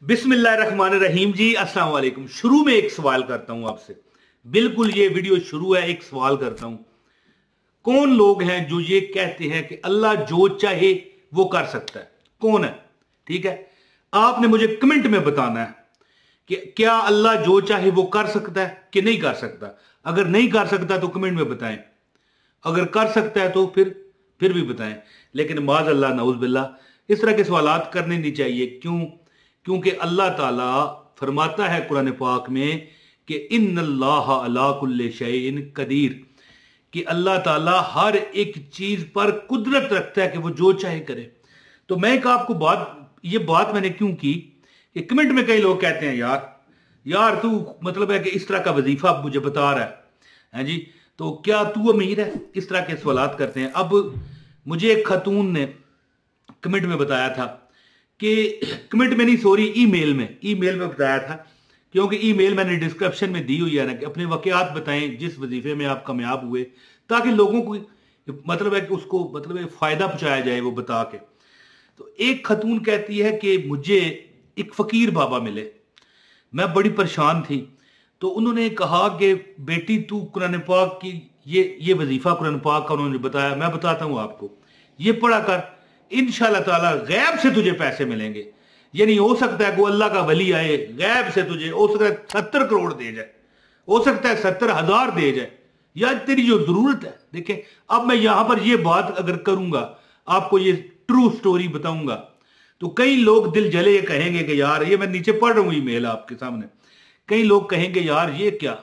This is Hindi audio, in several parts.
बिस्मिल्लाहिर्रहमानिर्रहीम जी, अस्सलाम वालेकुम। शुरू में एक सवाल करता हूं आपसे। बिल्कुल ये वीडियो शुरू है, एक सवाल करता हूं। कौन लोग हैं जो ये कहते हैं कि अल्लाह जो चाहे वो कर सकता है? कौन है? ठीक है, आपने मुझे कमेंट में बताना है कि क्या अल्लाह जो चाहे वो कर सकता है कि नहीं कर सकता। अगर नहीं कर सकता तो कमेंट में बताएं, अगर कर सकता है तो फिर भी बताएं। लेकिन माज अल्लाह नऊज बिल्ला, इस तरह के सवालात करने नहीं चाहिए। क्यों? क्योंकि अल्लाह ताला फरमाता है कुरान पाक में कि इन्नल्लाह अला कुल्ले शैइन कदीर, कि अल्लाह ताला हर एक चीज पर कुदरत रखता है कि वो जो चाहे करे। तो मैं एक आपको ये बात मैंने क्यों की कि कमेंट में कई लोग कहते हैं यार यार तू मतलब है कि इस तरह का वजीफा मुझे बता रहा है जी, तो क्या तू अमीर है? इस तरह के सवालात करते हैं। अब मुझे एक खातून ने कमेंट में बताया था कि कमेंट में नहीं, सॉरी, ईमेल में बताया था, क्योंकि ईमेल मैंने डिस्क्रिप्शन में दी हुई है ना, कि अपने वाकयात बताएं जिस वजीफे में आप कामयाब हुए, ताकि लोगों को मतलब है कि उसको मतलब है फायदा पहुंचाया जाए वो बता के। तो एक खतून कहती है कि मुझे एक फकीर बाबा मिले, मैं बड़ी परेशान थी। तो उन्होंने कहा कि बेटी तू कुरान पाक की ये वजीफा कुरान पाक का उन्होंने बताया, मैं बताता हूं आपको, ये पढ़ा कर, इंशाल्लाह ताला गैब से तुझे पैसे मिलेंगे। यानी हो सकता है कोई अल्लाह का वली आए गैब से तुझे, हो सकता है 70 करोड़ दे जाए, हो सकता है 70,000 दे जाए, या तेरी जो जरूरत है। देखे, अब मैं यहां पर ये बात अगर करूंगा, आपको ये ट्रू स्टोरी बताऊंगा, तो कई लोग दिल जले ये कहेंगे कि यार, ये मैं नीचे पढ़ रहा हूं ईमेल आपके सामने, कई लोग कहेंगे यार ये क्या।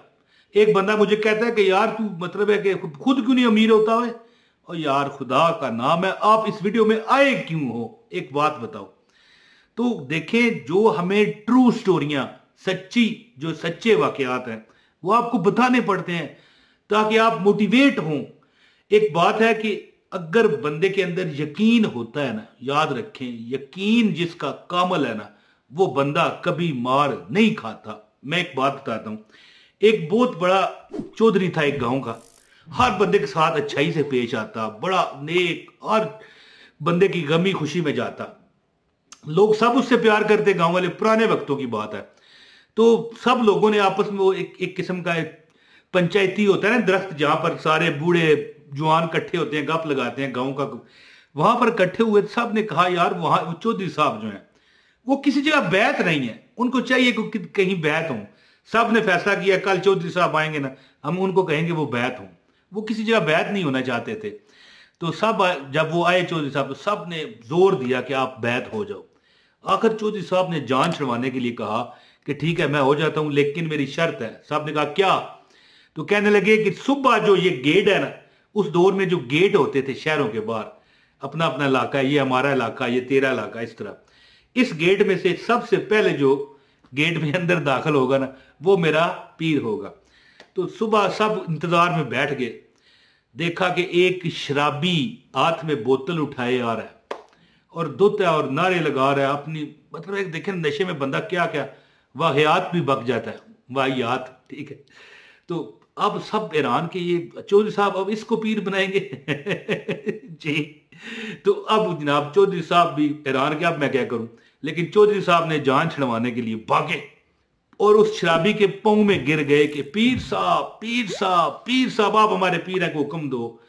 एक बंदा मुझे कहता है कि यार तू मतलब है कि खुद क्यों नहीं अमीर होता है? और यार खुदा का नाम है, आप इस वीडियो में आए क्यों हो? एक बात बताओ। तो देखें, जो हमें ट्रू स्टोरियां, सच्ची जो सच्चे वाकयात हैं, वो आपको बताने पड़ते हैं ताकि आप मोटिवेट हों। एक बात है कि अगर बंदे के अंदर यकीन होता है ना, याद रखें, यकीन जिसका कामल है ना, वो बंदा कभी मार नहीं खाता। मैं एक बात बताता हूं। एक बहुत बड़ा चौधरी था एक गांव का, हर बंदे के साथ अच्छाई से पेश आता, बड़ा नेक, हर बंदे की गमी खुशी में जाता, लोग सब उससे प्यार करते, गांव वाले, पुराने वक्तों की बात है। तो सब लोगों ने आपस में वो एक किस्म का एक पंचायती होता है ना दरख्त, जहां पर सारे बूढ़े जवान इकट्ठे होते हैं, गप लगाते हैं गांव का, वहां पर इकट्ठे हुए। सब ने कहा यार वहां वो चौधरी साहब जो हैं वो किसी जगह बैत नहीं है, उनको चाहिए कि कहीं बैत हो। सब ने फैसला किया कल चौधरी साहब आएंगे ना, हम उनको कहेंगे वो बैत हो। वो किसी जगह बैत नहीं होना चाहते थे। तो सब जब वो आए चौधरी साहब, तो सब ने जोर दिया कि आप बैत हो जाओ। आखिर चौधरी साहब ने जान छुड़वाने के लिए कहा कि ठीक है मैं हो जाता हूं, लेकिन मेरी शर्त है। साहब ने कहा क्या? तो कहने लगे कि सुबह जो ये गेट है ना, उस दौर में जो गेट होते थे शहरों के बाहर, अपना अपना इलाका, ये हमारा इलाका, ये तेरा इलाका, इस तरह, इस गेट में से सबसे पहले जो गेट में अंदर दाखिल होगा ना, वो मेरा पीर होगा। तो सुबह सब इंतजार में बैठ गए। देखा कि एक शराबी हाथ में बोतल उठाए आ रहा है और दुत है और नारे लगा रहा है अपनी, मतलब एक देखें नशे में बंदा क्या क्या वाहियात भी बक जाता है, वाहियात, ठीक है। तो अब सब हैरान कि ये चौधरी साहब अब इसको पीर बनाएंगे जी। तो अब जनाब चौधरी साहब भी हैरान कि अब मैं क्या करूं। लेकिन चौधरी साहब ने जान छुड़वाने के लिए भागे और उस शराबी के पांव में गिर गए कि पीर साहब, पीर साहब, पीर साहब, आप हमारे पीर है को हुक्म दो।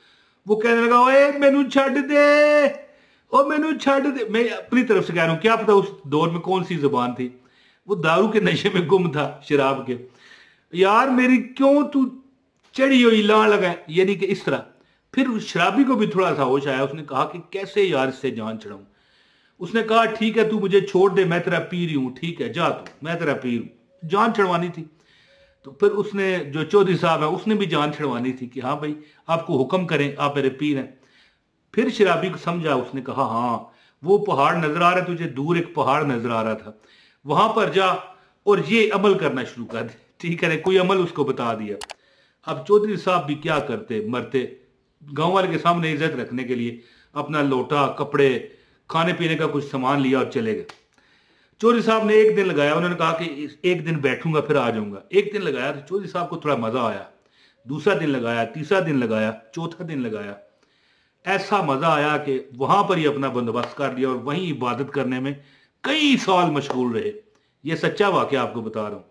वो कहने लगा ओए मैनू छड़ दे, ओ मैनू छड़ दे। मैं अपनी तरफ से कह रहा हूं, क्या पता उस दौर में कौन सी जुबान थी, वो दारू के नशे में गुम था, शराब के। यार मेरी क्यों तू चढ़ी हुई लान लगा, यानी कि इस तरह। फिर उस शराबी को भी थोड़ा सा होश आया, उसने कहा कि कैसे यार इससे जान छड़ाऊं। उसने कहा ठीक है तू मुझे छोड़ दे, मैं तेरा पीर हूं, ठीक है जा तू, मैं तेरा पीर हूं। जान छड़वानी थी। तो फिर उसने, जो चौधरी साहब है, उसने भी जान छड़वानी थी कि हाँ भाई आपको हुक्म करें, आप मेरे पीर हैं। फिर शराबी को समझा, उसने कहा हाँ वो पहाड़ नजर आ रहा है तुझे, दूर एक पहाड़ नजर आ रहा था, वहां पर जा और ये अमल करना शुरू कर दे, ठीक है। कोई अमल उसको बता दिया। अब चौधरी साहब भी क्या करते, मरते, गांव वाले के सामने इज्जत रखने के लिए अपना लोटा, कपड़े, खाने पीने का कुछ सामान लिया और चले गए। चौधरी साहब ने एक दिन लगाया, उन्होंने कहा कि एक दिन बैठूंगा फिर आ जाऊंगा। एक दिन लगाया तो चौधरी साहब को थोड़ा मजा आया, दूसरा दिन लगाया, तीसरा दिन लगाया, चौथा दिन लगाया। ऐसा मजा आया कि वहां पर ही अपना बंदोबस्त कर लिया और वहीं इबादत करने में कई साल मशगूल रहे। ये सच्चा वाकया आपको बता रहा हूं।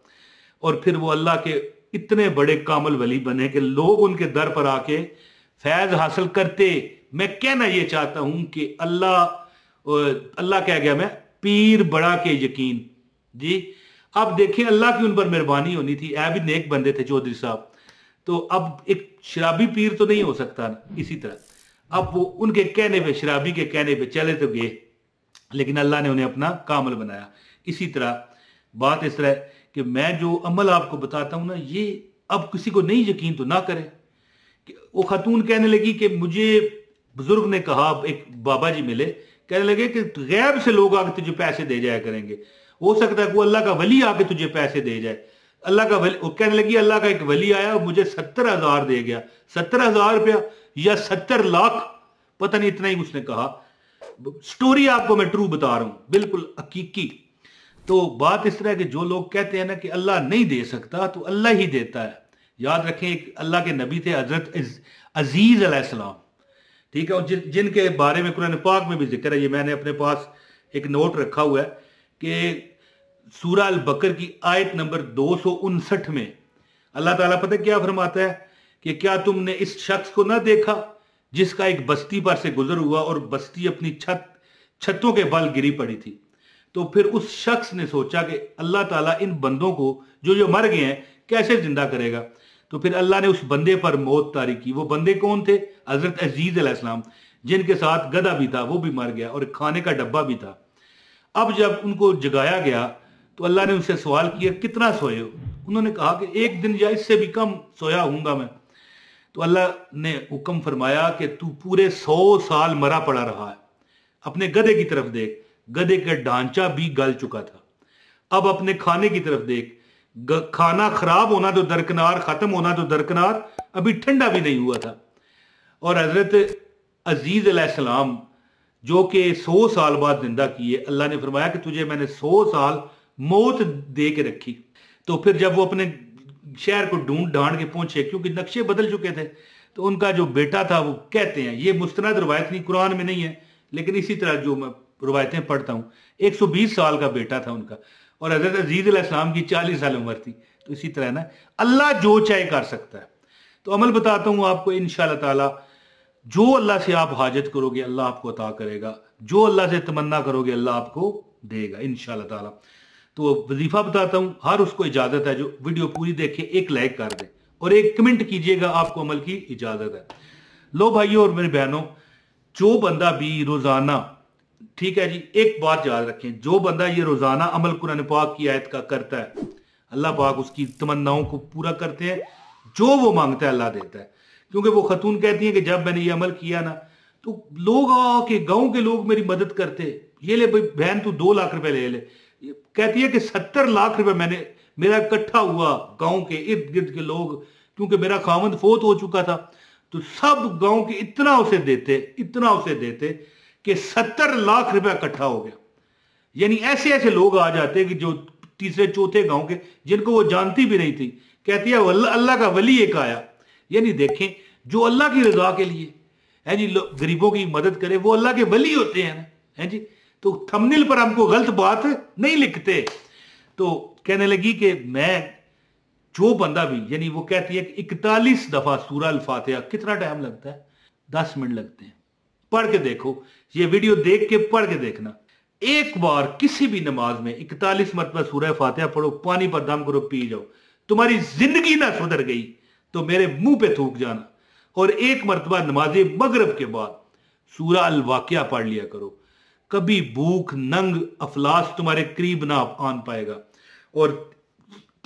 और फिर वो अल्लाह के इतने बड़े कामल वली बने कि लोग उनके दर पर आके फैज हासिल करते। मैं कहना ये चाहता हूं कि अल्लाह कह गया, मैं पीर बड़ा के यकीन जी। अब देखें अल्लाह की उन पर मेहरबानी होनी थी, ऐ भी नेक बंदे थे चौधरी साहब। तो अब एक शराबी पीर तो नहीं हो सकता ना, इसी तरह अब वो उनके कहने पे, शराबी के कहने पे चले तो गए, लेकिन अल्लाह ने उन्हें अपना कामल बनाया। इसी तरह बात इस तरह कि मैं जो अमल आपको बताता हूं ना, ये अब किसी को नहीं यकीन तो ना करे। वो खातून कहने लगी कि मुझे बुजुर्ग ने कहा, एक बाबा जी मिले, कहने लगे कि गैब से लोग आके तुझे पैसे दे जाया करेंगे, हो सकता है कोई अल्लाह का वली आके तुझे पैसे दे जाए। अल्लाह का वली, वो कहने लगी अल्लाह का एक वली आया और मुझे 70,000 दे गया। 70,000 रुपया या 70 लाख, पता नहीं, इतना ही उसने कहा। स्टोरी आपको मैं ट्रू बता रहा हूं, बिल्कुल हकीकी। तो बात इस तरह कि जो लोग कहते हैं ना कि अल्लाह नहीं दे सकता, तो अल्लाह ही देता है। याद रखें, एक अल्लाह के नबी थे हजरत अजीज अलैहिस्सलाम, ठीक है, और जिनके बारे में कुरान पाक में भी जिक्र है। ये मैंने अपने पास एक नोट रखा हुआ है कि सूरह अल बकर की आयत नंबर 259 में अल्लाह ताला पता क्या फरमाता है कि क्या तुमने इस शख्स को ना देखा जिसका एक बस्ती पर से गुजर हुआ और बस्ती अपनी छतों के बल गिरी पड़ी थी। तो फिर उस शख्स ने सोचा कि अल्लाह ताला इन बंदों को जो मर गए हैं कैसे जिंदा करेगा। तो फिर अल्लाह ने उस बंदे पर मौत तारी की। वो बंदे कौन थे? हजरत अजीज अलैहिस्सलाम, जिनके साथ गधा भी था, वो भी मर गया और खाने का डब्बा भी था। अब जब उनको जगाया गया तो अल्लाह ने उनसे सवाल किया कितना सोए हो? उन्होंने कहा कि एक दिन या इससे भी कम सोया हूंगा मैं। तो अल्लाह ने हुक्म फरमाया कि तू पूरे 100 साल मरा पड़ा रहा है। अपने गधे की तरफ देख, गधे का ढांचा भी गल चुका था। अब अपने खाने की तरफ देख, खाना खराब होना तो दरकिनार, खत्म होना तो दरकिनार, अभी ठंडा भी नहीं हुआ था। और हजरत अजीज अलैहिस्सलाम जो कि 100 साल बाद जिंदा किए, अल्लाह ने फरमाया कि तुझे मैंने 100 साल मौत दे के रखी। तो फिर जब वो अपने शहर को ढूंढ ढांड के पहुंचे, क्योंकि नक्शे बदल चुके थे, तो उनका जो बेटा था, वो कहते हैं, ये मुस्तनद रवायत नहीं, कुरान में नहीं है, लेकिन इसी तरह जो मैं रवायतें पढ़ता हूँ, 120 साल का बेटा था उनका, और हजरत अजीज अलैहिस्सलाम की 40 साल उम्र थी। तो इसी तरह ना अल्लाह जो चाहे कर सकता है। तो अमल बताता हूँ आपको, इंशाअल्लाह ताला जो अल्लाह से आप हाजत करोगे अल्लाह आपको अता करेगा, जो अल्लाह से तमन्ना करोगे अल्लाह आपको देगा इंशाअल्लाह ताला। तो वजीफा बताता हूँ, हर उसको इजाजत है जो वीडियो पूरी देखे एक लाइक कर दे और एक कमेंट कीजिएगा, आपको अमल की इजाजत है। लो भाइयों और मेरे बहनों, जो बंदा भी रोजाना, ठीक है जी, एक बात याद रखें, जो बंदा ये रोजाना अमल कुरान पाक की आयत का करता है, अल्लाह पाक उसकी तमन्नाओं को पूरा करते हैं। जो वो मांगता है अल्लाह देता है। क्योंकि वो खतून कहती है कि जब मैंने ये अमल किया ना, तो लोग आके, गांव के लोग मेरी मदद करते, ये ले भाई बहन तू 2 लाख रुपए ले ले। कहती है कि 70 लाख रुपए मेरा इकट्ठा हुआ, गांव के इर्द गिर्द के लोग, क्योंकि मेरा खामंद फोत हो चुका था, तो सब गांव के इतना उसे देते कि 70 लाख रुपया इकट्ठा हो गया। यानी ऐसे ऐसे लोग आ जाते कि जो तीसरे चौथे गांव के, जिनको वो जानती भी नहीं थी। कहती है अल्लाह का वली एक आया। यानी देखें, जो अल्लाह की रजा के लिए है जी, गरीबों की मदद करे, वो अल्लाह के वली होते हैं ना, है जी। तो थंबनेल पर हमको गलत बात नहीं लिखते। तो कहने लगी कि मैं, जो बंदा भी, यानी वो कहती है कि 41 दफा सूरह अल फातिहा, कितना टाइम लगता है? 10 मिनट लगते हैं। पढ़ के देखो, ये वीडियो देख के पढ़ के देखना। एक बार किसी भी नमाज में 41 मरतबा सूरह फातिहा पढ़ो, पानी पर दम करो, पी जाओ, तुम्हारी जिंदगी ना सुधर गई तो मेरे मुंह पे थूक जाना। और एक मरतबा नमाज मगरब के बाद सूरह अल वाक़िया पढ़ लिया करो। कभी भूख नंग अफलास तुम्हारे करीब ना आन पाएगा। और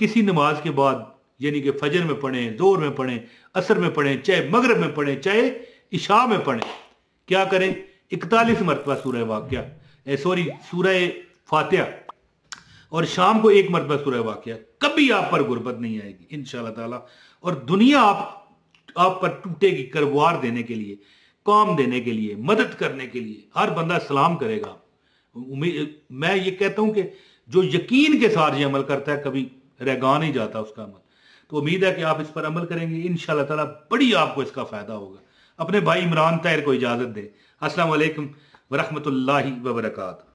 किसी नमाज के बाद, यानी कि फजर में पढ़ें, जोर में पढ़ें, असर में पढ़ें, चाहे मगरब में पढ़ें, चाहे इशा में पढ़ें, क्या करें? 41 मरतबा सूरह वाक़िया, सूरह फातिहा, और शाम को 1 मरतबा सूरह वाक़िया। कभी आप पर गुर्बत नहीं आएगी इंशाअल्लाह ताला। और दुनिया आप पर टूटेगी करवार देने के लिए, काम देने के लिए, मदद करने के लिए। हर बंदा सलाम करेगा। मैं ये कहता हूं कि जो यकीन के साथ ये अमल करता है, कभी रेगा नहीं जाता उसका अमल। तो उम्मीद है कि आप इस पर अमल करेंगे इंशाअल्लाह ताला, बड़ी आपको इसका फायदा होगा। अपने भाई इमरान ताहिर को इजाजत दें। अस्सलाम वालेकुम व रहमतुल्लाहि व बरकातहू।